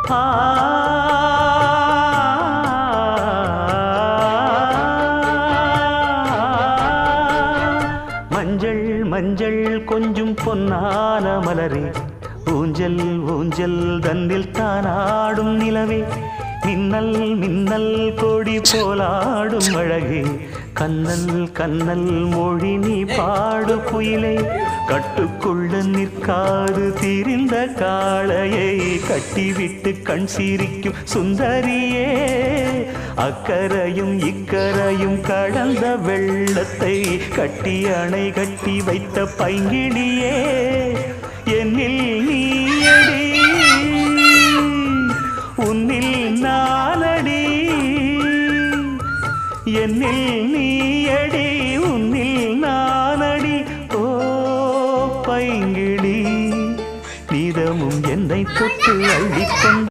ஆ மஞ்சள் மஞ்சள் கொஞ்சம் பொன்னான மலரே, ஊஞ்சல் ஊஞ்சல் தன்னில் தானாடும் நிலவே, மின்னல் மின்னல் கொடி போலாடும் அழகே, கண்ணல் கண்ணல் மொழி நீ பாடு குயிலே, கட்டுக்குள்ள நிற்காது திரிந்த காளையை கட்டிவிட்டு கண் சிரிக்கும் சுந்தரியே, அக்கரையும் இக்கரையும் கடந்த வெள்ளத்தை கட்டி அணை கட்டி வைத்த பைங்கிளியே, என்னில் நீயடி உன்னில் நானடி, என்னில் நீயடி உன்னில் நானடி, ஓ பைங்கிளி நீதமும் என்னை தொட்டு அள்ளிக்கொண்டு